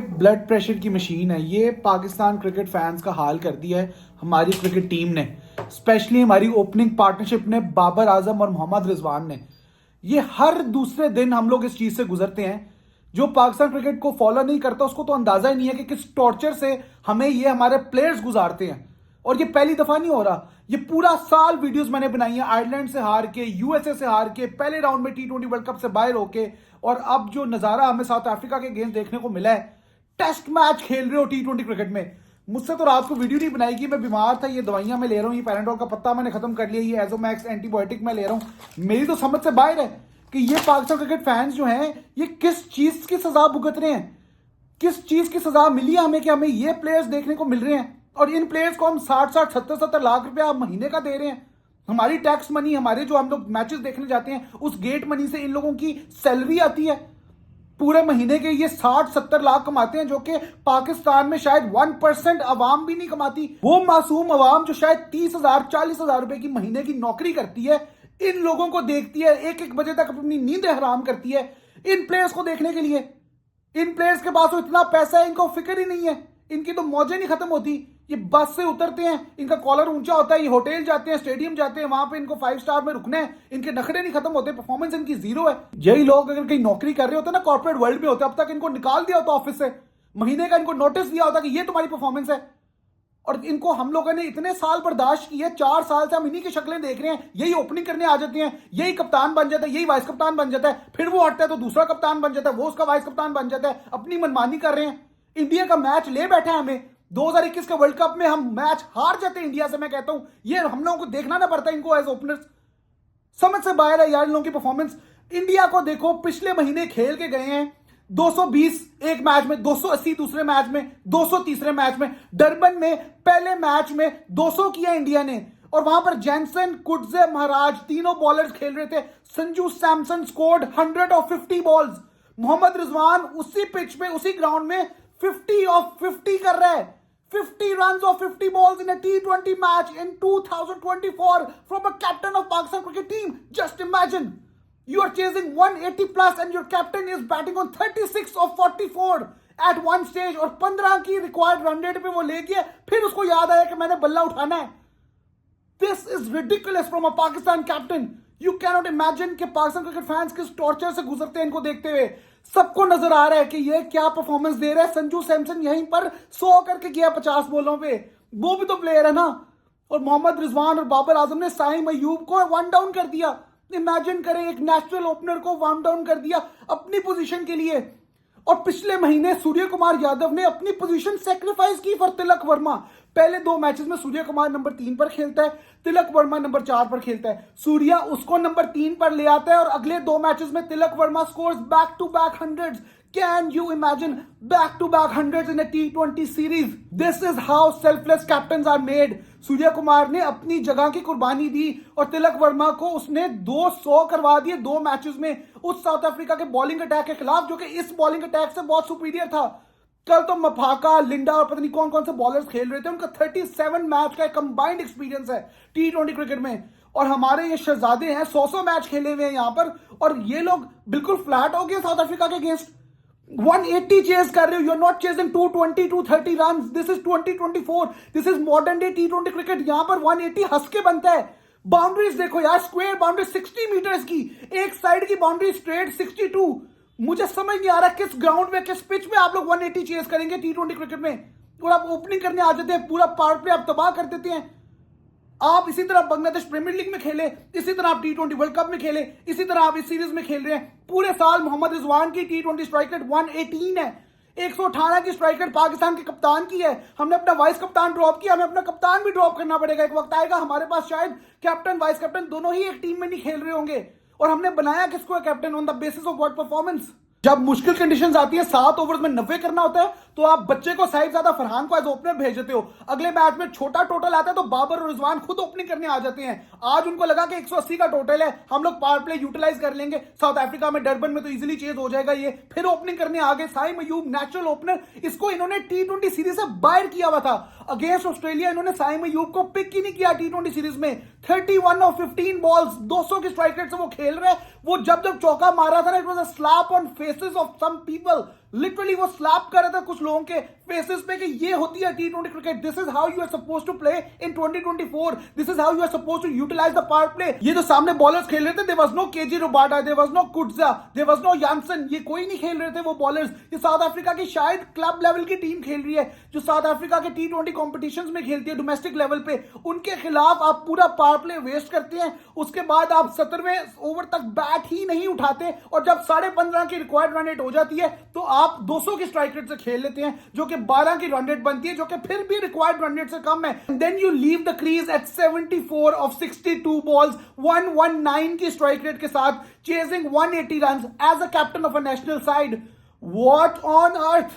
Blood pressure की machine है ये। पाकिस्तान क्रिकेट फैंस का हाल कर दिया है हमारी क्रिकेट टीम ने, स्पेशली हमारी ओपनिंग पार्टनरशिप ने, बाबर आजम और मोहम्मद रिजवान ने। ये हर दूसरे दिन हम लोग इस चीज से गुजरते हैं। जो पाकिस्तान क्रिकेट को फॉलो नहीं करता उसको तो अंदाजा ही नहीं है कि किस टॉर्चर से हमें ये हमारे प्लेयर्स गुजारते हैं। और ये पहली दफा नहीं हो रहा, ये पूरा साल वीडियोस मैंने बनाई है। आयरलैंड से हार के, यूएसए से हार के, पहले राउंड में T20 वर्ल्ड कप से बाहर होके, और अब जो नजारा हमें साउथ अफ्रीका के गेम देखने को मिला है, टेस्ट मैच खेल रहे हो T20 क्रिकेट में। मुझसे तो रात को वीडियो नहीं बनाएगी, मैं बीमार था, ये दवाइयां मैं ले रहा हूँ, ये पैराडोल का पत्ता मैंने खत्म कर लिया, ये एजोमैक्स एंटीबायोटिक मैं ले रहा हूँ। मेरी तो समझ से बाहर है कि ये पाकिस्तान क्रिकेट फैंस जो हैं ये किस चीज की सजा भुगत रहे हैं, किस चीज की सजा मिली है हमें कि हमें ये प्लेयर्स देखने को मिल रहे हैं। और इन प्लेयर्स को हम 60-60, 70-70 लाख रुपया महीने का दे रहे हैं। हमारी टैक्स मनी, हमारे जो हम लोग मैचेस देखने जाते हैं उस गेट मनी से इन लोगों की सैलरी आती है। पूरे महीने के ये 60-70 लाख कमाते हैं, जो कि पाकिस्तान में शायद 1% अवाम भी नहीं कमाती। वो मासूम अवाम जो शायद 30,000 40,000 रुपए की महीने की नौकरी करती है, इन लोगों को देखती है, 1-1 बजे तक अपनी नींद हराम करती है इन प्लेयर्स को देखने के लिए। इन प्लेयर्स के पास तो इतना पैसा है, इनको फिक्र ही नहीं है, इनकी तो मौजें नहीं खत्म होती। ये बस से उतरते हैं, इनका कॉलर ऊंचा होता है, ये होटल जाते हैं, स्टेडियम जाते हैं, वहां पे इनको 5 स्टार में रुकना है, इनके नखरे नहीं खत्म होते, परफॉर्मेंस इनकी जीरो है। यही लोग अगर कहीं नौकरी कर रहे होते ना, कॉर्पोरेट वर्ल्ड में होते, अब तक इनको निकाल दिया होता ऑफिस से, महीने का इनको नोटिस दिया होता कि ये तुम्हारी परफॉर्मेंस है। और इनको हम लोगों ने इतने साल बर्दाश्त की है, 4 साल से हम इन्हीं की शक्लें देख रहे हैं। यही ओपनिंग करने आ जाते हैं, यही कप्तान बन जाता है, यही वाइस कप्तान बन जाता है, फिर वो हटता है तो दूसरा कप्तान बन जाता है, वो उसका वाइस कप्तान बन जाता है। अपनी मनमानी कर रहे हैं। इंडिया का मैच ले बैठा है हमें, 2021 के वर्ल्ड कप में हम मैच हार जाते हैं इंडिया से। मैं कहता हूं ये हम लोगों को देखना ना पड़ता इनको एज ओपनर्स। समझ से बाहर है यार इन लोगों की परफॉर्मेंस। इंडिया को देखो, पिछले महीने खेल के गए हैं 220 एक मैच में, 280 दूसरे मैच में, 200 तीसरे मैच में। डरबन में पहले मैच में 200 किया इंडिया ने, और वहां पर जैनसन, कुडजे, महाराज तीनों बॉलर्स खेल रहे थे। Sanju Samson scored 150 balls. मोहम्मद रिजवान उसी पिच पे, उसी ग्राउंड में 50 ऑफ 50 कर रहा है। 50 runs of 50 balls in a T20 match in 2024 from a captain of Pakistan cricket team. Just imagine. You are chasing 180 plus and your captain is batting on 36 of 44 at one stage, और 15 की required run rate पे वो ले गया। फिर उसको याद आया कि मैंने बल्ला उठाना है। This is ridiculous from a Pakistan captain. You cannot imagine कि पाकिस्तान क्रिकेट फैंस किस टॉर्चर से गुजरते हैं इनको देखते हुए। सबको नजर आ रहा है कि ये क्या परफॉर्मेंस दे रहा है। संजू सैमसन यहीं पर 100 करके गया 50 बॉलों पे, वो भी तो प्लेयर है ना। और मोहम्मद रिजवान और बाबर आजम ने साइम अयूब को 1 डाउन कर दिया। इमेजिन करें, एक नेशनल ओपनर को 1 डाउन कर दिया अपनी पोजीशन के लिए। और पिछले महीने सूर्य कुमार यादव ने अपनी पोजीशन सेक्रीफाइस की फॉर तिलक वर्मा। पहले 2 मैचेस में सूर्य कुमार नंबर 3 पर खेलता है, तिलक वर्मा नंबर 4 पर खेलता है। सूर्या उसको नंबर 3 पर ले आता है, और अगले 2 मैचेस में Tilak Varma scores back to back hundreds. Can you imagine back-to-back hundreds in a T20 series? This is how selfless captains are made. Surya Kumar ने अपनी जगह की कुर्बानी दी, और तिलक वर्मा को उसने 200 करवा दिए 2 मैचेस में उस साउथ अफ्रीका के बॉलिंग अटैक के खिलाफ, जो कि इस बॉलिंग अटैक से बहुत सुपीरियर था। कल तो मफाका, लिंडा और पता नहीं कौन कौन से बॉलर्स खेल रहे थे। उनका 37 मैच का कंबाइंड एक्सपीरियंस है T20 क्रिकेट में, और हमारे ये शहजादे हैं 100 मैच खेले हुए हैं यहाँ पर, और ये लोग बिल्कुल फ्लैट हो गए साउथ अफ्रीका के अगेंस्ट। 180 चेस कर रहे हो, you are not chasing 220 230 run. This is 2024, this is modern day T20 cricket. यहां पर 180 हंस के बनता है। बाउंड्रीज देखो यार, स्क्वायर बाउंड्री 60 मीटर्स की, एक साइड की बाउंड्री स्ट्रेट 62। मुझे समझ नहीं आ रहा किस ग्राउंड में, किस पिच में आप लोग 180 चेस करेंगे T20 क्रिकेट में, और आप ओपनिंग करने आ जाते हैं, पूरा पावर प्ले आप तबाह कर देते हैं। आप इसी तरह बांग्लादेश प्रीमियर लीग में खेले, इसी तरह आप T20 वर्ल्ड कप में खेले, इसी तरह आप इस सीरीज में खेल रहे हैं। पूरे साल मोहम्मद रिजवान की T20 स्ट्राइक रेट 118 है। 118 की स्ट्राइक रेट पाकिस्तान के कप्तान की है। हमने अपना वाइस कप्तान ड्रॉप किया, हमें अपना कप्तान भी ड्रॉप करना पड़ेगा। एक वक्त आएगा हमारे पास शायद कैप्टन वाइस कैप्टन दोनों ही एक टीम में नहीं खेल रहे होंगे, और हमने बनाया किसको है captain? On the basis of what performance. जब मुश्किल कंडीशंस आती है, 7 ओवर्स में 90 करना होता है, तो आप बच्चे को साहिबजादा फरहान को एज ओपनर भेज देते हो। अगले मैच में छोटा टोटल आता है तो बाबर और रिजवान खुद ओपनिंग करने आ जाते हैं। आज उनको लगा कि 180 का टोटल है, हम लोग पावर प्ले यूटिलाइज कर लेंगे। साउथ अफ्रीका में डरबन में तो इजीली चेज हो जाएगा ये, फिर ओपनिंग करने आ गए। साइम अयूब नेचुरल ओपनर, इसको इन्होंने T20 सीरीज से बाहर किया हुआ था। अगेंस्ट ऑस्ट्रेलिया इन्होंने साइम अयूब को पिक ही नहीं किया T20 सीरीज में। 31 ऑफ 15 बॉल्स, 200 की स्ट्राइक रेट से वो खेल रहे हैं। वो जब जब चौका मारा था ना, it was a slap on faces of some people. Literally वो स्लैप कर रहा था कुछ लोगों के फेसेस पे कि ये होती है टी20 cricket, this is how you are suppose to play in 2024, this is how you are suppose to utilise the power play. ये जो सामने बॉलर्स खेल रहे थे, there was no KG Rabada, there was no Coetzee, there was no Jansen, ये कोई नहीं खेल रहे थे वो बॉलर्स। ये साउथ अफ्रीका की शायद क्लब लेवल की टीम खेल रही है जो साउथ अफ्रीका के टी20 कॉम्पिटिशंस में खेलती है डोमेस्टिक लेवल पे। उनके खिलाफ आप पूरा पावर प्ले वेस्ट करते हैं, उसके बाद आप 17वें ओवर तक बैट ही नहीं उठाते, और जब 15.5 की रिक्वायर्ड रन रेट हो जाती है तो आप 200 की स्ट्राइक रेट से खेल लेते हैं, जो कि 12 की रन रेट बनती है, जो कि फिर भी रिक्वायर्ड रन रेट से कम है। Then you leave the crease at 74 of 62 balls 119 की स्ट्राइक रेट के साथ, chasing 180 run as a captain of a national side. What on earth,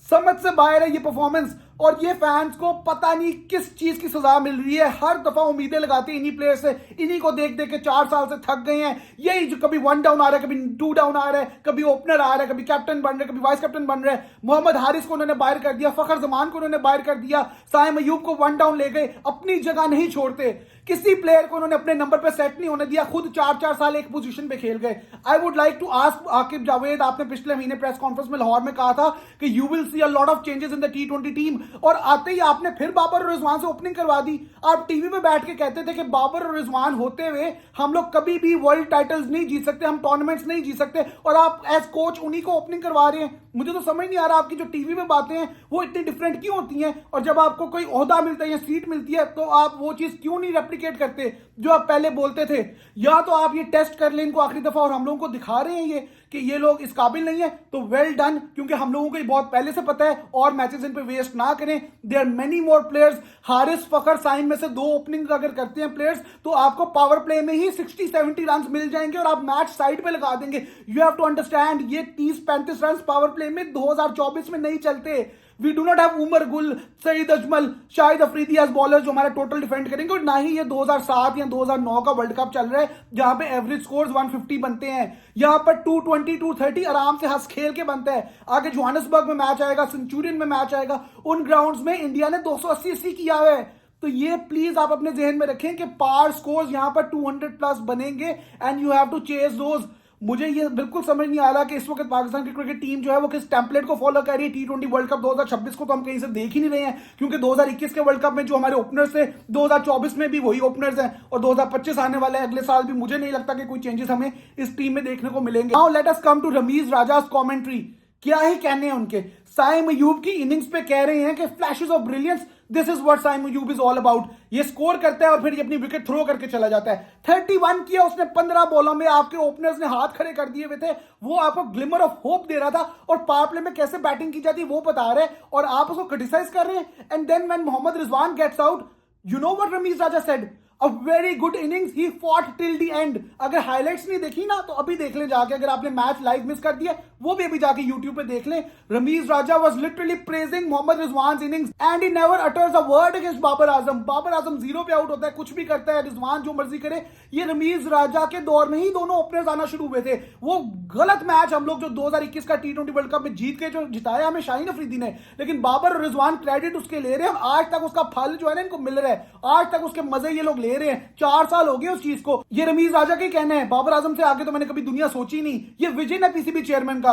समझ से बाहर है ये परफॉर्मेंस। और ये फैंस को पता नहीं किस चीज की सजा मिल रही है, हर दफा उम्मीदें लगाते हैं इन्हीं प्लेयर से, इन्हीं को देख देख के 4 साल से थक गए हैं। यही जो कभी 1 डाउन आ रहा है, कभी 2 डाउन आ रहा है, कभी ओपनर आ रहा है, कभी कैप्टन बन रहे, कभी वाइस कैप्टन बन रहे हैं। मोहम्मद हारिस को उन्होंने बाहर कर दिया, फखर जमान को उन्होंने बाहर कर दिया, साइम अयूब को 1 डाउन ले गए, अपनी जगह नहीं छोड़ते। किसी प्लेयर को उन्होंने अपने नंबर पे सेट नहीं होने दिया, खुद 4-4 साल एक पोजीशन पे खेल गए। I would like to ask Aqib Javed, आपने पिछले महीने प्रेस कॉन्फ्रेंस में लाहौर में कहा था कि you will see a lot of changes in the T20 team, और आते ही आपने फिर बाबर और रिजवान से ओपनिंग करवा दी। आप टीवी पे बैठ के कहते थे कि बाबर और रिजवान होते हुए हम लोग कभी भी वर्ल्ड टाइटल्स नहीं जीत सकते, हम टूर्नामेंट्स नहीं जीत सकते, और आप एज कोच उन्हीं को ओपनिंग करवा रहे हैं। मुझे तो समझ नहीं आ रहा आपकी जो टीवी में बातें हैं वो इतनी डिफरेंट क्यों होती हैं, और जब आपको कोई ओहदा मिलता है या सीट मिलती है तो आप वो चीज क्यों नहीं रेप्लिकेट करते जो आप पहले बोलते थे। या तो आप ये टेस्ट कर लें इनको आखिरी दफा, और हम लोगों को दिखा रहे हैं ये कि ये लोग इस काबिल नहीं है, तो वेल डन, क्योंकि हम लोगों को ये बहुत पहले से पता है, और मैचेस इन पे वेस्ट ना करें। There are many more players, Haris Fakhar Saim में से 2 ओपनिंग अगर करते हैं प्लेयर्स तो आपको पावर प्ले में ही 60-70 रन मिल जाएंगे और आप मैच साइड पे लगा देंगे। यू हैव टू अंडरस्टैंड, ये 30-35 रन पावर प्ले में 2024 में नहीं चलते। We do not have Umar Gul, Saeed Ajmal, Shahid Afridi as bowler जो हमारा टोटल डिफेंड करेंगे, और ना ही ये 2007 या 2009 का वर्ल्ड कप चल रहा है जहां पे एवरेज स्कोर्स 150 बनते हैं। यहां पर 220 230 आराम से हंस खेल के बनता है। आगे जोहान्सबर्ग में मैच आएगा, सेंचुरियन में मैच आएगा, उन ग्राउंड्स में इंडिया ने 280 किया हुआ है। तो ये प्लीज आप अपने जहन में रखें कि पार स्कोर्स यहां पर 200 प्लस बनेंगे, and you have to chase those. मुझे ये बिल्कुल समझ नहीं आ रहा कि इस वक्त पाकिस्तान की क्रिकेट टीम जो है वो किस टेम्पलेट को फॉलो कर रही है। टी20 वर्ल्ड कप 2026 को तो हम कहीं से देख ही नहीं रहे हैं, क्योंकि 2021 के वर्ल्ड कप में जो हमारे ओपनर्स थे 2024 में भी वही ओपनर्स हैं, और 2025 आने वाले अगले साल भी मुझे नहीं लगता कि कोई चेंजेस हमें इस टीम में देखने को मिलेंगे। Now let us come to Rameez Raja commentary. क्या ही कहने हैं उनके, साइम अयूब की इनिंग्स पे कह रहे हैं कि flashes of brilliance, this is what Saim Ayub is all about. ये स्कोर करता है और फिर ये अपनी विकेट थ्रो करके चला जाता है। 31 किया उसने 15 बॉलों में, आपके ओपनर्स ने हाथ खड़े कर दिए हुए थे, वो आपको ग्लिमर ऑफ होप दे रहा था, और पावर प्ले में कैसे बैटिंग की जाती है वो बता रहे हैं, और आप उसको क्रिटिसाइज कर रहे हैं। And then when Mohammad Rizwan gets out, you know what Rameez Raja said, a very good innings, he fought till the end. अगर हाइलाइट्स नहीं देखी ना तो अभी देख ले जाके, अगर आपने मैच लाइव मिस कर दिया वो भी अभी जाके यूट्यूब पे देख लें। Ramiz Raja was literally praising Mohammad Rizwan innings and he never utters a word against Babar Azam. Babar Azam 0 पे आउट होता है, कुछ भी करता है, रिजवान जो मर्जी करे। ये रमीज राजा के दौर में ही दोनों ओपनर्स आना शुरू हुए थे। वो गलत मैच हम लोग जो 2021 का टी20 वर्ल्ड कप में जीत के जो जिताया हमें शाहीन अफरीदी ने, लेकिन बाबर और रिजवान क्रेडिट उसके ले रहे हैं, और आज तक उसका फल जो है ना इनको मिल रहा है, आज तक उसके मजे ये लोग ले रहे हैं। 4 साल हो गए उस चीज को। ये रमीज राजा के कहना है, बाबर आजम से आगे तो मैंने कभी दुनिया सोची नहीं। ये विजन है पीसीबी चेयरमैन का,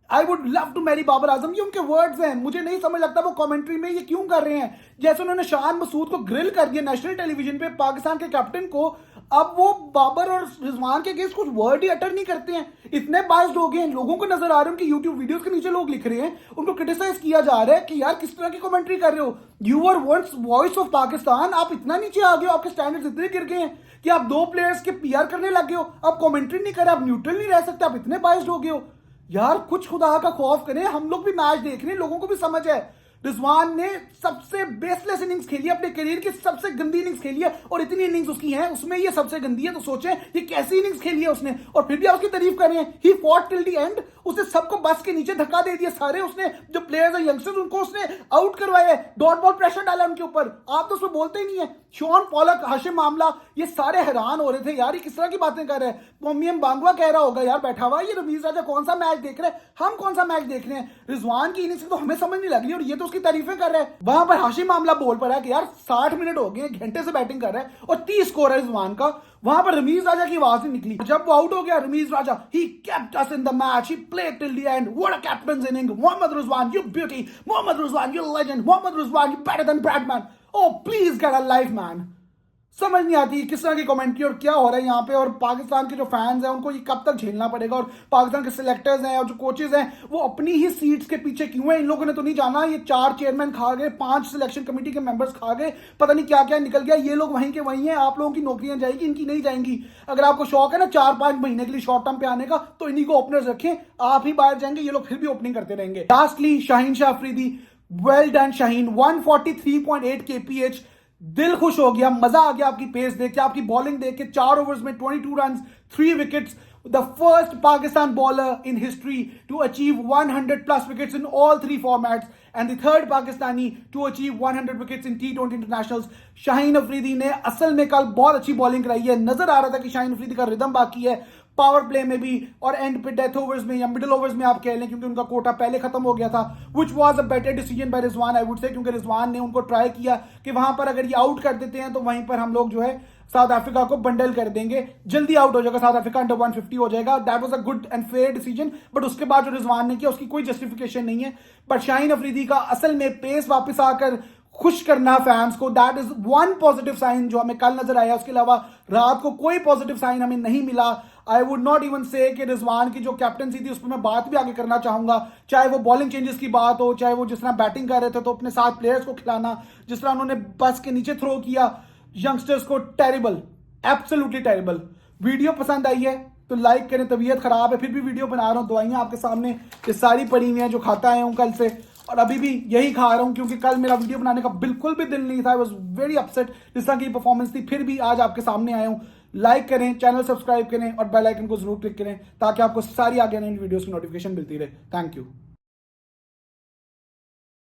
I would love to marry Babar Azam, ये उनके वर्ड्स हैं। मुझे नहीं समझ लगता वो कमेंट्री में ये क्यों कर रहे हैं। जैसे उन्होंने शान मसूद को ग्रिल कर दिया नेशनल टेलीविजन पे, पाकिस्तान के कैप्टन को, अब वो बाबर और रिजवान के अगेंस्ट कुछ वर्ड ही अटर नहीं करते हैं। इतने बाइस्ड हो गए हैं, लोगों को नजर आ रहे हैं कि यूट्यूब वीडियोस के नीचे लोग लिख रहे हैं, उनको क्रिटिसाइज किया जा रहा है कि यार किस तरह की कमेंट्री कर रहे हो, you are once voice of Pakistan, आप इतना नीचे आ गए हो, आपके स्टैंडर्ड्स इतने गिर गए हैं कि आप 2 प्लेयर्स के पीआर करने लग गए हो, आप कमेंट्री नहीं कर रहे, आप न्यूट्रल नहीं रह सकते, आप इतने बाइस्ड हो गए हो। यार कुछ खुदा का खौफ करें, हम लोग भी मैच देख रहे हैं, लोगों को भी समझ है। रिजवान ने सबसे बेसलेस इनिंग्स खेली है, अपने करियर की सबसे गंदी इनिंग्स खेली है, और इतनी इनिंग्स उसकी हैं उसमें ये सबसे गंदी है। तो सोचें ये कैसी इनिंग्स खेली है उसने, और फिर भी आप उसकी तारीफ कर रहे हैं। ही फॉट टिल द एंड, उसने सबको बस के नीचे धक्का दे दिया, सारे उसने जो प्लेयर्स हैं यंगस्टर्स उनको उसने आउट करवाया, डॉट बॉल प्रेशर डाला उनके ऊपर। आप तो उसमें बोलते ही नहीं है। शॉन पॉलक, हाशिम मामला, ये सारे हैरान हो रहे थे यार, ये किस तरह की बातें कर रहे हैं। मोमियम बांगवा कह रहा होगा यार बैठा हुआ, ये रमीज राजा कौन सा मैच देख रहे हैं, हम कौन सा मैच देख रहे हैं। रिजवान की इनिंग्स तो हमें समझ नहीं लग रही, और ये तो उसकी तारीफें कर रहे हैं। वहां पर हाशिम आमला बोल पड़ा है कि यार 60 मिनट हो गए, घंटे से बैटिंग कर रहा है और 30 स्कोर है रिजवान का। वहां पर रमीज राजा की आवाज नहीं निकली। जब वो आउट हो गया Ramiz Raja, he kept us in the match, he played till the end, what a captain's innings, Mohammad Rizwan you beauty, Mohammad Rizwan you legend, Mohammad Rizwan you better than Bradman, oh please get a life man. समझ नहीं आती किस तरह की कमेंट्री और क्या हो रहा है यहाँ पे। और पाकिस्तान के जो फैंस हैं उनको ये कब तक झेलना पड़ेगा, और पाकिस्तान के सिलेक्टर्स हैं और जो कोचेज हैं वो अपनी ही सीट्स के पीछे क्यों हैं। इन लोगों ने तो नहीं जाना, ये 4 चेयरमैन खा गए, 5 सिलेक्शन कमेटी के मेंबर्स खा गए, पता नहीं क्या क्या निकल गया। ये लोग वहीं के वहीं हैं, आप लोगों की नौकरियां जाएगी, इनकी नहीं जाएंगी। अगर आपको शौक है ना 4-5 महीने के लिए शॉर्ट टर्म पे आने का, तो इन्हीं को ओपनर्स रखें, आप ही बाहर जाएंगे, ये लोग फिर भी ओपनिंग करते रहेंगे। Lastly Shaheen Shah Afridi, well done Shaheen, 143.8 kph, दिल खुश हो गया, मजा आ गया आपकी पेस देख के, आपकी बॉलिंग देख के। 4 ओवर्स में 22 run, 3 wickets, the first Pakistan bowler in history to achieve 100+ wickets in all 3 formats and the third Pakistani to achieve 100 wickets in T20 internationals. Shaheen Afridi ने असल में कल बहुत अच्छी बॉलिंग कराई है। नजर आ रहा था कि शाहीन अफरीदी का रिदम बाकी है पावर प्ले में भी, और एंड पे डेथ ओवर्स में या मिडिल ओवर्स में आप कह लें, क्योंकि उनका कोटा पहले खत्म हो गया था, which was a better decision by Rizwan I would say, क्योंकि रिजवान ने उनको ट्राई किया कि वहां पर अगर ये आउट कर देते हैं तो वहीं पर हम लोग जो है साउथ अफ्रीका को बंडल कर देंगे, जल्दी आउट हो जाएगा साउथ अफ्रीका, अंडर 150 हो जाएगा। That was a good and fair decision, but उसके बाद जो रिजवान ने किया उसकी कोई जस्टिफिकेशन नहीं है। बट शाहीन अफरीदी का असल में पेस वापस आकर खुश करना फैंस को, that is one positive sign जो हमें कल नजर आया। उसके अलावा रात को कोई पॉजिटिव साइन हमें नहीं मिला। आई वुड नॉट इवन से कि रिजवान की जो कैप्टनसी थी उस पर मैं बात भी आगे करना चाहूंगा, चाहे वो बॉलिंग चेंजेस की बात हो, चाहे वो जिस तरह बैटिंग कर रहे थे तो अपने साथ प्लेयर्स को खिलाना, जिस तरह उन्होंने बस के नीचे थ्रो किया यंगस्टर्स को, टेरिबल, एब्सोल्युटली टेरिबल। वीडियो पसंद आई है तो लाइक करें, तबीयत खराब है फिर भी वीडियो बना रहा हूं, दवाइयां आपके सामने ये सारी पड़ी हुई हैं जो खाता आया हूं कल से, और अभी भी यही खा रहा हूं, क्योंकि कल मेरा वीडियो बनाने का बिल्कुल भी दिल नहीं था। आई वाज वेरी अपसेट जिस तरह की परफॉर्मेंस थी, फिर भी आज आपके सामने आया हूं। लाइक करें, चैनल सब्सक्राइब करें और बेल आइकन को जरूर क्लिक करें ताकि आपको सारी आगे आने वाली वीडियोस की नोटिफिकेशन मिलती रहे। Thank you.